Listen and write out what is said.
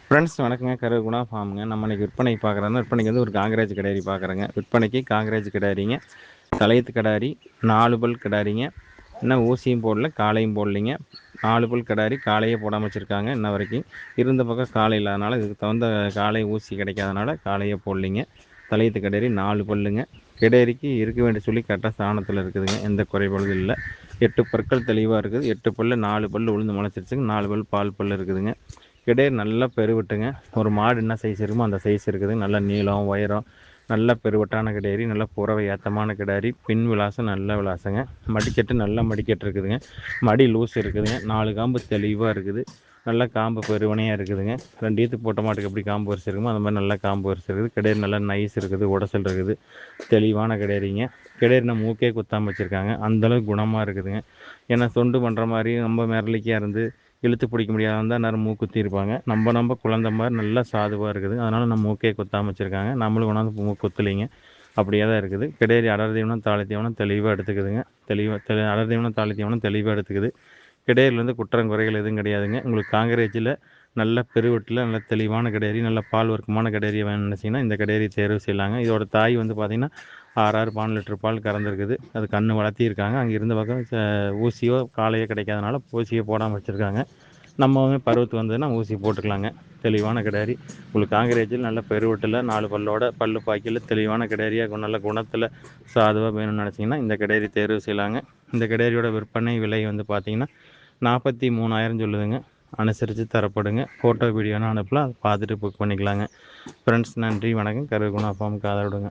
Friends வணக்கங்க. கருகுணா ஃபார்முங்க. நம்ம இன்றைக்கி விற்பனைக்கு பார்க்குறோன்னா விற்பனைக்கு வந்து ஒரு காங்கிரேஜ் கிடாரி பார்க்குறேங்க. விற்பனைக்கு காங்கிரேஜ் கிடாரிங்க, தலையத்து கிடாரி, 4 பல் கிடாரிங்க. இன்னும் ஊசியும் போடல, காலையும் போடலிங்க. 4 பல் கிடாரி, காலையே போடாமல் வச்சுருக்காங்க இன்ன வரைக்கும். இருந்த பக்கம் காலை இல்லாதனால இதுக்கு தகுந்த காலை ஊசி கிடைக்காதனால காலையே போடலிங்க. தலையத்து கிடாரி 4 பல்லுங்க. கிடாரிக்கு இருக்க வேண்டிய சொல்லி கரெக்டாக ஸ்தானத்தில் இருக்குதுங்க. எந்த குறைபாடும் இல்லை. 8 பற்கள் தெளிவாக இருக்குது. 8 பல்லு, 4 பல்லு உளுந்து முளைச்சிருச்சுங்க. 4 பல் பால் பல் இருக்குதுங்க. கிடாரி நல்லா பெருவிட்டுங்க. ஒரு மாடு என்ன சைஸ் இருக்குமோ அந்த சைஸ் இருக்குதுங்க. நல்ல நீளம் உயரம் நல்ல பெருவட்டான கிடாரி, நல்ல புறவை ஏற்றமான கிடாரி, பின் விலாசம் நல்ல விலாசங்க. மடிக்கட்டு நல்ல மடிக்கட்டு இருக்குதுங்க. மடி லூஸ் இருக்குதுங்க. 4 காம்பு தெளிவாக இருக்குது. நல்ல காம்பு பெருவனையாக இருக்குதுங்க. 2 ஈத்து போட்ட மாட்டுக்கு எப்படி காம்பு வரிசை இருக்குமோ அந்த மாதிரி நல்ல காம்பு வரிசை இருக்குது. கிடாரி நல்லா நைஸ் இருக்குது, உடசல் இருக்குது, தெளிவான கிடாரிங்க. கிடாரினா மூக்கே குத்தாமல் வச்சுருக்காங்க, அந்தளவுக்கு குணமாக இருக்குதுங்க. ஏன்னா தொண்டு பண்ணுற மாதிரி ரொம்ப மிரளிக்கையாக இருந்து இழுத்து பிடிக்க முடியாத இருந்தால் நேரம் மூக்குத்தி இருப்பாங்க. நம்ம குழந்த மாதிரி நல்லா சாதுவாக இருக்குது. அதனால் நம்ம மூக்கே குத்தாமல் வச்சுருக்காங்க. நம்மளும் கொண்டாந்து மூக்கு குத்தலைங்க, அப்படியே தான் இருக்குது. கிடாரி அடர் தீவனம் தாளி தீவனம் தெளிவாக எடுத்துக்குதுங்க. அடர் தீவனம் தாளி தீவனம் தெளிவாக எடுத்துக்குது. கிடாரிலேருந்து குற்றம் குறைகள் எதுவும் கிடையாதுங்க. உங்களுக்கு காங்கிரேஜில் நல்ல பெருவெட்டில் நல்ல தெளிவான கிடாரி, நல்ல பால் வர்க்கமான கிடாரியை வேணும்னு நினச்சிங்கன்னா இந்த கிடாரி தேர்வு செய்யலாங்க. இதோட தாய் வந்து பார்த்திங்கன்னா 6 12 லிட்டர் பால் கறந்துருக்குது. அது கன்று வளர்த்திருக்காங்க. அங்கே இருந்த பக்கம் ஊசியோ காலையோ கிடைக்காதனால ஊசியோ போடாமல் வச்சுருக்காங்க. நம்ம பருவத்து வந்ததுன்னா ஊசி போட்டுக்கலாங்க. தெளிவான கிடாரி உங்களுக்கு காங்கிரேஜில் நல்ல பெருவெட்டில் 4 பல்லோட பல்லு பாக்கியில் தெளிவான கிடாரியாக நல்ல குணத்தில் சாதுவாக வேணும்னு நினச்சிங்கன்னா இந்த கிடாரி தேர்வு செய்யலாங்க. இந்த கிடாரியோட விற்பனை விலை வந்து பார்த்திங்கன்னா 43,000 சொல்லுதுங்க. அனுசரித்து தரப்படுங்க. ஃபோட்டோ வீடியோனா அனுப்பலாம், அதை பார்த்துட்டு புக் பண்ணிக்கலாங்க. ஃப்ரெண்ட்ஸ் நன்றி வணக்கம். கருகுணா ஃபார்முக்கு ஆதரவுடுங்க.